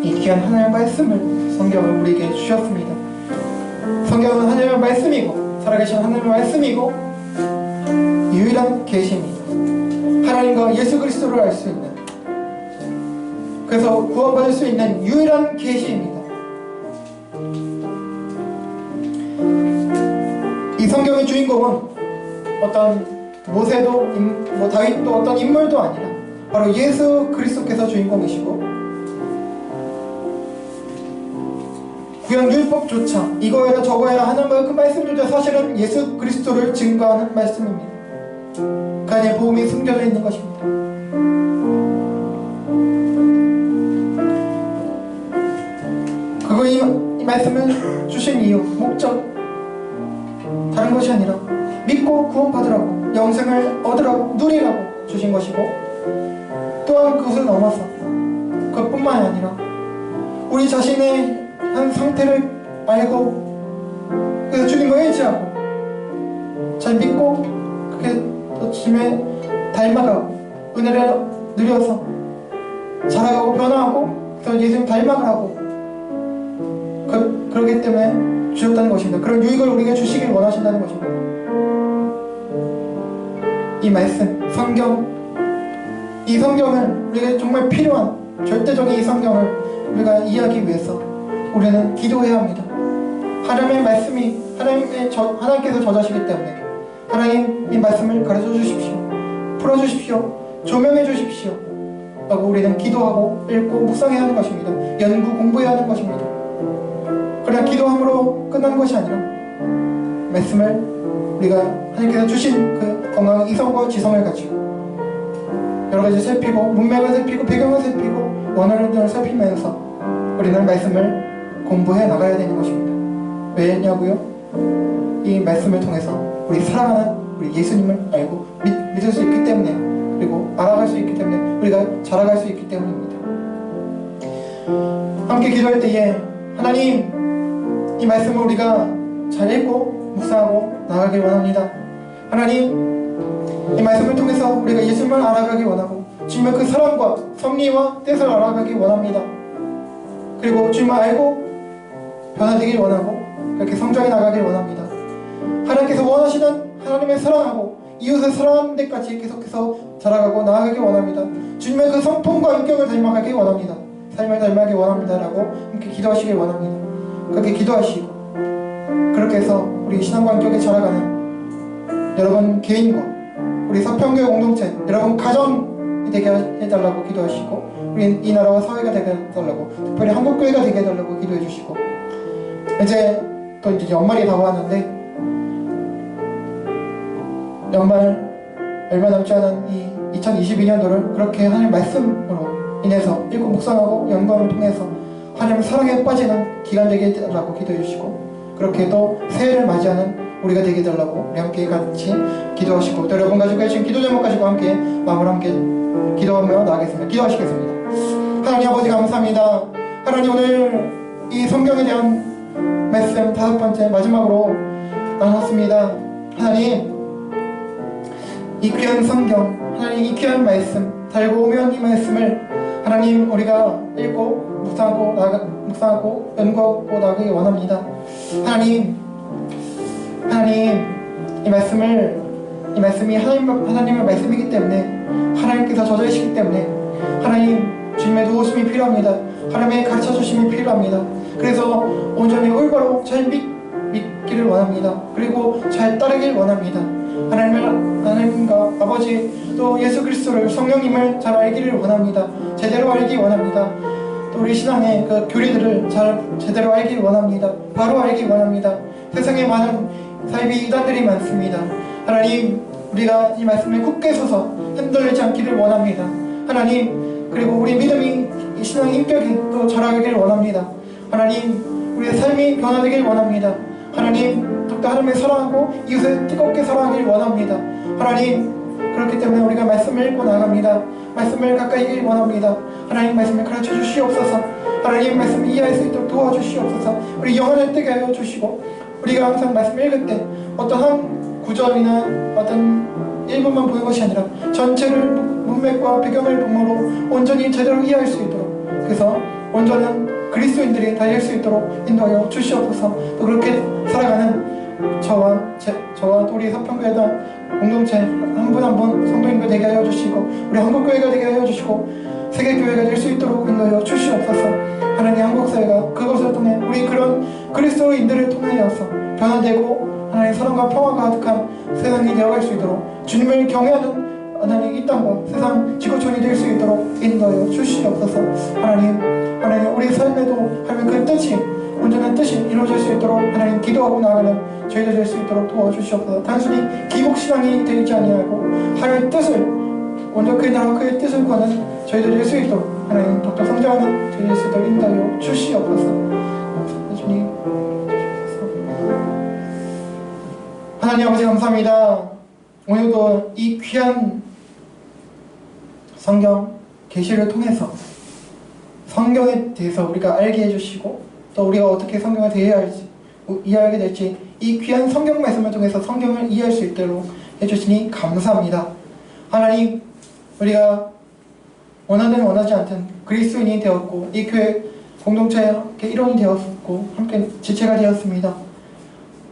Speaker 1: 이 귀한 하나님의 말씀을, 성경을 우리에게 주셨습니다. 성경은 하나님의 말씀이고 살아계신 하나님의 말씀이고 유일한 계시입니다. 하나님과 예수 그리스도를 알 수 있는, 그래서 구원받을 수 있는 유일한 계시입니다. 이 성경의 주인공은 어떤 모세도 다윗도 어떤 인물도 아니라 바로 예수 그리스도께서 주인공이시고, 구약 율법조차 이거 해라 저거 해라 하는 그 말씀조차 사실은 예수 그리스도를 증거하는 말씀입니다. 그 안에 복음이 숨겨져 있는 것입니다. 그거 이 말씀을 주신 이유, 목적 다른 것이 아니라 믿고 구원받으라고, 영생을 얻으라고, 누리라고 주신 것이고, 또한 그것을 넘어서 그것뿐만이 아니라 우리 자신의 한 상태를 알고 그래서 주님을 의지하고 잘 믿고 그렇게 주님의 닮아가고 은혜를 누려서 자라가고 변화하고 그래서 예수님 닮아가 하고 그러기 때문에 주셨다는 것입니다. 그런 유익을 우리에게 주시길 원하신다는 것입니다. 이 말씀, 성경, 이 성경을 우리에게 정말 필요한 절대적인 이 성경을 우리가 이해하기 위해서 우리는 기도해야 합니다. 하나님의 말씀이 하나님께서 저자시기 때문에 하나님 이 말씀을 가르쳐 주십시오, 풀어주십시오, 조명해 주십시오 라고 우리는 기도하고 읽고 묵상해야 하는 것입니다. 연구 공부해야 하는 것입니다. 그러나 기도함으로 끝나는 것이 아니라 말씀을 우리가 하나님께서 주신 그 건강한 이성과 지성을 가지고 여러가지 살피고 문맥을 살피고 배경을 살피고 원어를 등을 살피면서 우리는 말씀을 공부해 나가야 되는 것입니다. 왜냐고요? 이 말씀을 통해서 우리 사랑하는 우리 예수님을 알고 믿을 수 있기 때문에, 그리고 알아갈 수 있기 때문에, 우리가 자라갈 수 있기 때문입니다. 함께 기도할 때에 하나님 이 말씀을 우리가 잘 읽고 묵상하고 나가길 원합니다. 하나님 이 말씀을 통해서 우리가 예수님을 알아가기 원하고 주님의 그 사랑과 섭리와 뜻을 알아가기 원합니다. 그리고 주님을 알고 변화되길 원하고 그렇게 성장해 나가길 원합니다. 하나님께서 원하시는 하나님의 사랑하고 이웃을 사랑하는 데까지 계속해서 자라가고 나아가길 원합니다. 주님의 그 성품과 인격을 닮아가길 원합니다. 삶을 닮아가길 원합니다 라고 함께 기도하시길 원합니다. 그렇게 기도하시고 그렇게 해서 우리 신앙관계에 자라가는 여러분 개인과 우리 서평교회 공동체, 여러분 가정이 되게 해달라고 기도하시고, 우리 이 나라와 사회가 되게 해달라고, 특별히 한국교회가 되게 해달라고 기도해 주시고, 이제 또 이제 연말이 다가왔는데 연말 얼마 남지 않은 이 2022년도를 그렇게 하나님 말씀으로 인해서 읽고 묵상하고 연구함을 통해서 하나님 사랑에 빠지는 기간 되게 해달라고 기도해 주시고, 그렇게 또 새해를 맞이하는 우리가 되게 해달라고 우리 함께 같이 기도하시고, 또 여러분 가지고 계신 기도 제목 가지고 함께 마음을 함께 기도하며 나가겠습니다. 기도하시겠습니다. 하나님 아버지 감사합니다. 하나님 오늘 이 성경에 대한 말씀 5번째 마지막으로 나눴습니다. 하나님 이 귀한 성경, 하나님 이 귀한 말씀, 달고 오면 이 말씀을 하나님 우리가 읽고 묵상하고 연구하고 나가기 원합니다. 하나님 이 말씀이 하나님의 말씀이기 때문에, 하나님께서 저자이시기 때문에 하나님 주님의 도우심이 필요합니다. 하나님의 가르쳐 주심이 필요합니다. 그래서 온전히 올바로 잘 믿기를 원합니다. 그리고 잘 따르길 원합니다. 하나님과 아버지 또 예수 그리스도를 성령님을 잘 알기를 원합니다. 제대로 알기 원합니다. 또 우리 신앙의 그 교리들을 제대로 알기 원합니다. 바로 알기 원합니다. 세상에 많은 사이비 이단들이 많습니다. 하나님, 우리가 이 말씀에 굳게 서서 흔들리지 않기를 원합니다. 하나님, 그리고 우리 믿음이 이 신앙의 인격이 또 자라기를 원합니다. 하나님, 우리의 삶이 변화되길 원합니다. 하나님, 더욱더 하나님을 사랑하고 이웃을 뜨겁게 사랑하길 원합니다. 하나님, 그렇기 때문에 우리가 말씀을 읽고 나갑니다. 말씀을 가까이 읽길 원합니다. 하나님 말씀을 가르쳐 주시옵소서. 하나님 말씀을 이해할 수 있도록 도와주시옵소서. 우리 영혼을 뜨게 하여 주시고, 우리가 항상 말씀을 읽을 때 어떤 한 구절이나 어떤 일부만 보는 것이 아니라 전체를 문맥과 배경을 보므로 온전히 제대로 이해할 수 있도록, 그래서 온전한 그리스도인들이 다 될 수 있도록 인도하여 주시옵소서. 또 그렇게 살아가는 저와 또 우리 서평교회당 공동체 한 분 한 분 성도님들 되게 하여 주시고, 우리 한국교회가 되게 하여 주시고, 세계교회가 될 수 있도록 인도하여 주시옵소서. 하나님, 한국사회가 그것을 통해 우리 그런 그리스도인들을 통하여서 변화되고 하나님 사랑과 평화가 가득한 세상이 되어갈 수 있도록, 주님을 경외하는 하나님 이 땅과 세상 지구촌이 될 수 있도록 인도하여 주시옵소서. 하나님 우리 삶에도 하나님 그 뜻이, 온전한 뜻이 이루어질 수 있도록 하나님 기도하고 나아가는 저희들 될 수 있도록 도와주시옵소서. 단순히 기복신앙이 되지 아니하고 하나님의 뜻을, 먼저 그의 나라와 그의 뜻을 구하는 저희들 될 수 있도록 하나님 더욱더 성장하는 저희들 될 수 있도록 인도하여 주시옵소서. 주님, 하나님 아버지 감사합니다. 오늘도 이 귀한 성경 계시를 통해서 성경에 대해서 우리가 알게 해주시고, 또 우리가 어떻게 성경을 대해야 할지, 이해하게 될지 이 귀한 성경 말씀을 통해서 성경을 이해할 수 있도록 해주시니 감사합니다. 하나님, 우리가 원하든 원하지 않든 그리스도인이 되었고, 이 교회 공동체의 일원이 되었고, 함께 지체가 되었습니다.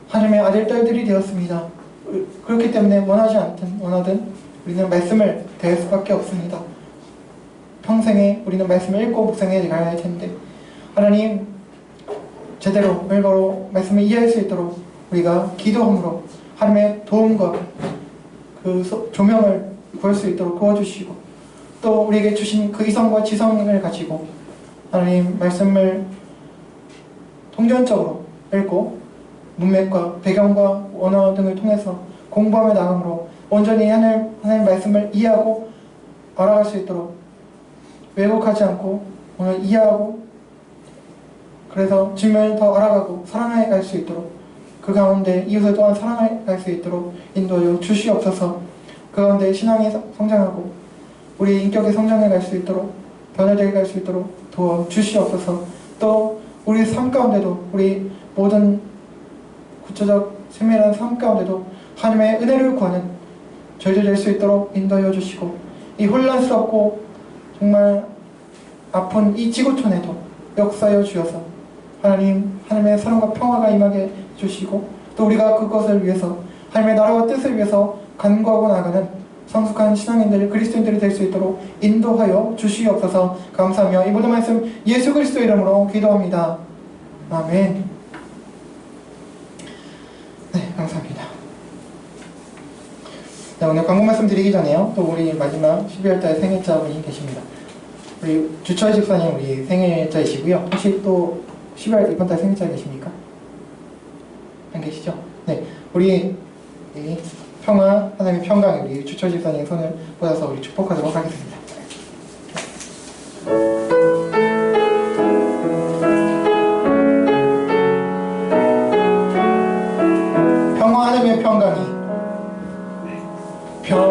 Speaker 1: 하나님의 아들, 딸들이 되었습니다. 그렇기 때문에 원하지 않든 원하든 우리는 말씀을 대할 수밖에 없습니다. 평생에 우리는 말씀을 읽고 묵상해 가야 할 텐데, 하나님, 제대로 올바로 말씀을 이해할 수 있도록 우리가 기도함으로 하나님의 도움과 그 조명을 구할 수 있도록 도와주시고, 또 우리에게 주신 그 이성과 지성을 가지고 하나님 말씀을 통전적으로 읽고 문맥과 배경과 언어 등을 통해서 공부하며 나감으로 온전히 하나님 말씀을 이해하고 알아갈 수 있도록, 왜곡하지 않고 오늘 이해하고, 그래서 주님을 더 알아가고 사랑해 갈 수 있도록, 그 가운데 이웃을 또한 사랑해 갈 수 있도록 인도하여 주시옵소서. 그 가운데 신앙이 성장하고 우리 인격이 성장해 갈 수 있도록, 변화되게 갈 수 있도록 도와주시옵소서. 또 우리 삶 가운데도, 우리 모든 구체적 세밀한 삶 가운데도 하나님의 은혜를 구하는 저희들 될 수 있도록 인도하여 주시고, 이 혼란스럽고 정말 아픈 이 지구촌에도 역사하여 주셔서 하나님의 사랑과 평화가 임하게 주시고, 또 우리가 그것을 위해서 하나님의 나라와 뜻을 위해서 간구하고 나가는 성숙한 신앙인들, 그리스도인들이 될 수 있도록 인도하여 주시옵소서. 감사하며 이 모든 말씀 예수 그리스도 이름으로 기도합니다. 아멘. 네, 감사합니다. 네, 오늘 광고 말씀 드리기 전에요, 또 우리 마지막 12월달 생일자분이 계십니다. 우리 주철 집사님 우리 생일자이시고요. 혹시 또 12월 이번 달 생일자 계십니까? 안 계시죠? 네, 우리 평화, 하나님의 평강에 우리 주철 집사님 손을 뻗어서 우리 축복하도록 하겠습니다. 평화, 하나님의 평강이, 평화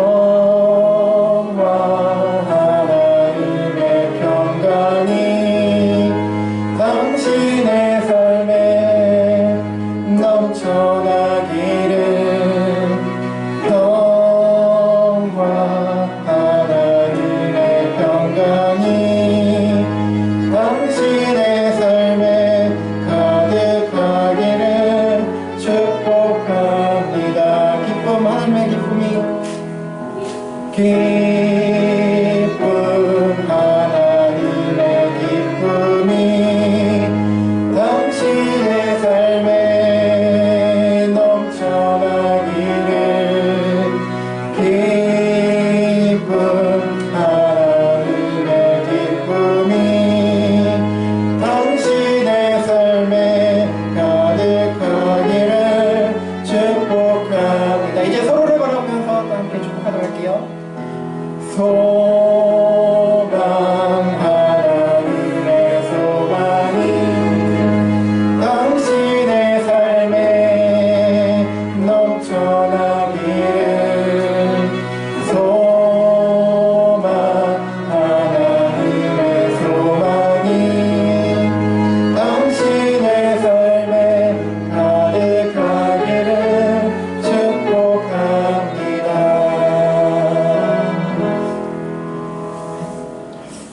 Speaker 1: 하나님의 평강이 당신의 삶에 넘쳐나기를. 평화 하나님의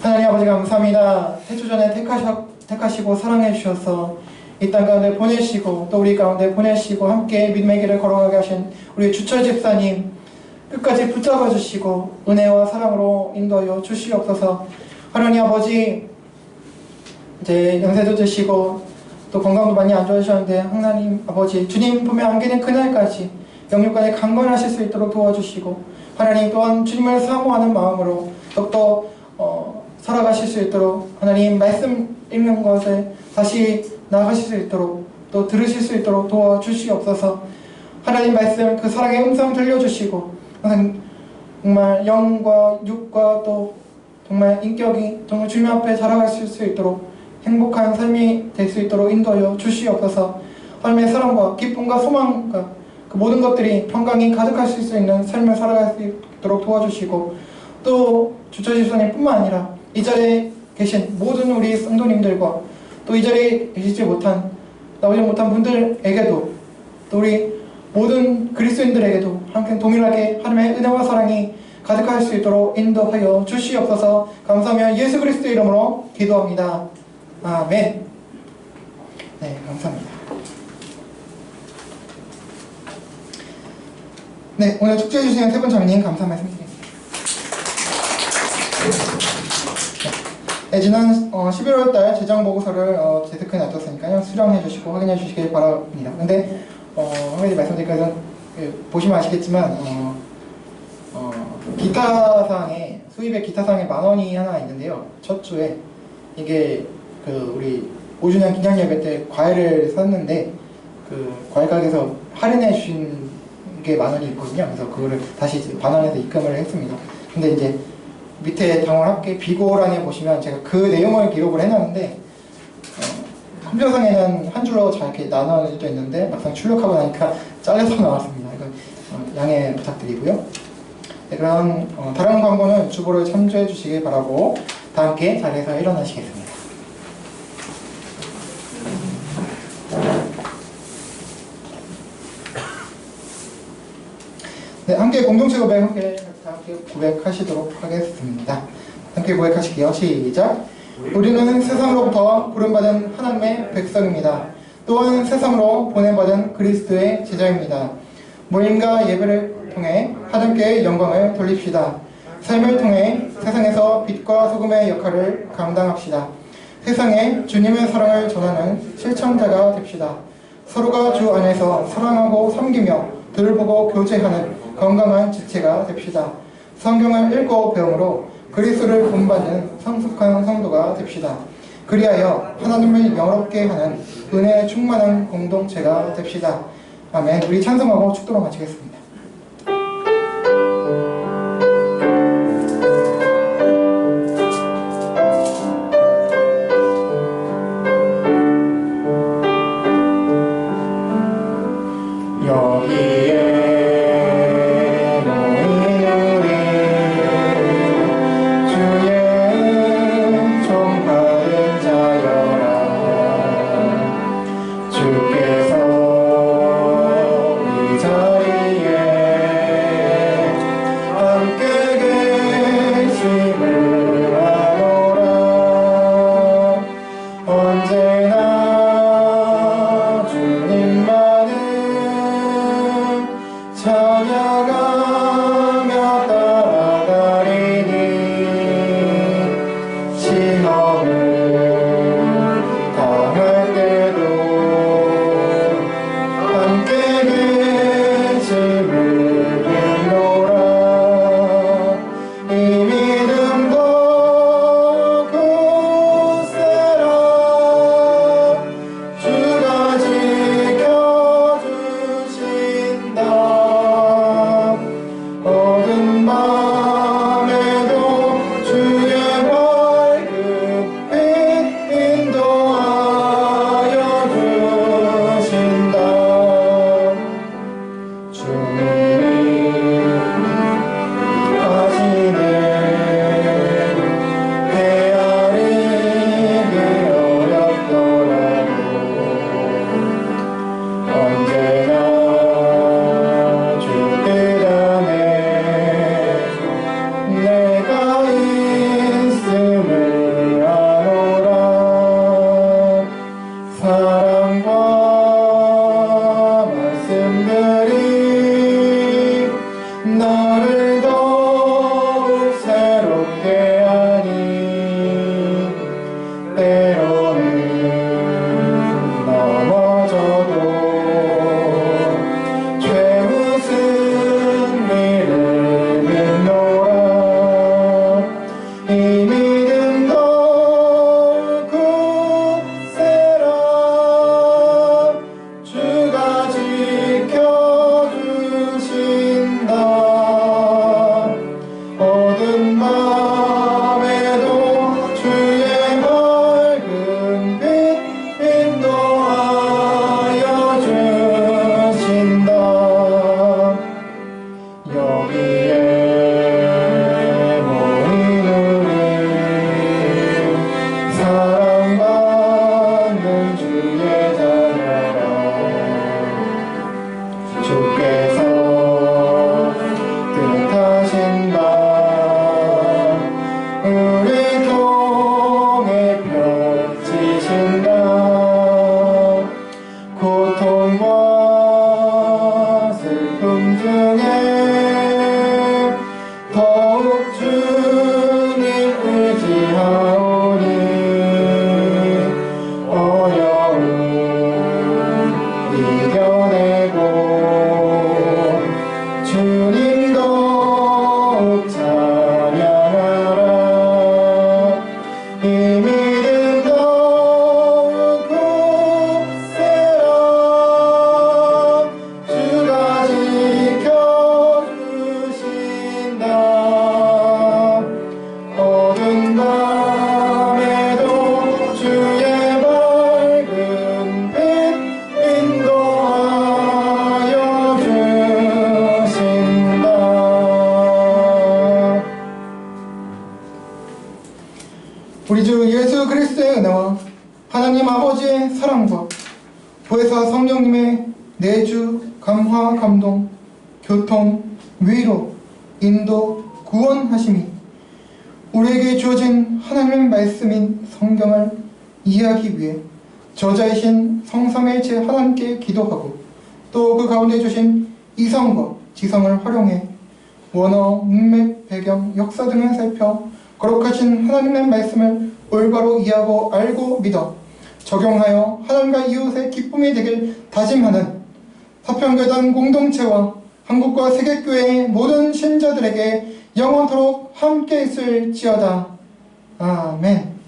Speaker 1: 하나님 아버지 감사합니다. 태초전에 택하시고 사랑해 주셔서 이 땅 가운데 보내시고 또 우리 가운데 보내시고 함께 믿음의 길을 걸어가게 하신 우리 주철 집사님 끝까지 붙잡아 주시고 은혜와 사랑으로 인도하여 주시옵소서. 하나님 아버지 이제 연세도 드시고 또 건강도 많이 안 좋아지셨는데 하나님 아버지 주님 품에 안기는 그날까지 영육간에 강건하실 수 있도록 도와주시고 하나님 또한 주님을 사모하는 마음으로 더욱더 살아가실 수 있도록 하나님 말씀 읽는 것에 다시 나가실 수 있도록 또 들으실 수 있도록 도와주시옵소서. 하나님 말씀 그 사랑의 음성 들려주시고 항상 정말 영과 육과 또 정말 인격이 정말 주님 앞에 자라가실 수 있도록 행복한 삶이 될 수 있도록 인도하여 주시옵소서. 하나님의 사랑과 기쁨과 소망과 그 모든 것들이 평강이 가득하실 수 있는 삶을 살아갈 수 있도록 도와주시고 또 주철 집사님 뿐만 아니라 이 자리에 계신 모든 우리 성도님들과 또 이 자리에 계시지 못한 나오지 못한 분들에게도 또 우리 모든 그리스도인들에게도 함께 동일하게 하나님의 은혜와 사랑이 가득할 수 있도록 인도하여 주시옵소서. 감사하며 예수 그리스도의 이름으로 기도합니다. 아멘. 네, 감사합니다. 네, 오늘 축제해 주시는 세 분 자매님 감사 말씀드립니다. 네, 지난 11월달 재정보고서를 제스크에 놔뒀으니까요 수령해 주시고 확인해 주시길 바랍니다. 근데 한 가지 말씀드릴 것은 보시면 아시겠지만 기타상에 수입의 기타상에 10,000원이 하나 있는데요. 첫 주에 이게 그 우리 5주년 기념 예배 때 과일을 샀는데 그 과일 가게에서 할인해 주신 게 10,000원이 있거든요. 그래서 그거를 다시 반환해서 입금을 했습니다. 근데 이제 밑에 당월 합계 비고란에 보시면 제가 그 내용을 기록을 해놨는데 컴퓨터상에는 한 줄로 잘 이렇게 나눠져 있는데 막상 출력하고 나니까 잘려서 나왔습니다. 이거 양해 부탁드리고요. 네, 그럼 다른 광고는 주보를 참조해 주시길 바라고 다 함께 자리에서 일어나시겠습니다. 네, 함께 공동체 고백 함께 고백하시도록 하겠습니다. 함께 고백하실게요. 시작. 우리는 세상으로부터 부름받은 하나님의 백성입니다. 또한 세상으로 보냄받은 그리스도의 제자입니다. 모임과 예배를 통해 하나님께 영광을 돌립시다. 삶을 통해 세상에서 빛과 소금의 역할을 감당합시다. 세상에 주님의 사랑을 전하는 실천자가 됩시다. 서로가 주 안에서 사랑하고 섬기며 들보고 교제하는 건강한 지체가 됩시다. 성경을 읽고 배움으로 그리스도를 본받는 성숙한 성도가 됩시다. 그리하여 하나님을 영롭게 하는 은혜에 충만한 공동체가 됩시다. 아멘. 우리 찬송하고 축도로 마치겠습니다.
Speaker 2: 주께서 이 자리에
Speaker 1: 우리 주 예수 그리스도의 은혜와 하나님 아버지의 사랑과 보혜사 성령님의 내주, 감화, 감동, 교통, 위로, 인도, 구원하심이 우리에게 주어진 하나님의 말씀인 성경을 이해하기 위해 저자이신 성삼의 제 하나님께 기도하고 또 그 가운데 주신 이성과 지성을 활용해 원어, 문맥, 배경, 역사 등을 살펴 거룩하신 하나님의 말씀을 올바로 이해하고 알고 믿어 적용하여 하나님과 이웃의 기쁨이 되길 다짐하는 서평교단 공동체와 한국과 세계교회의 모든 신자들에게 영원토록 함께 있을지어다. 아멘.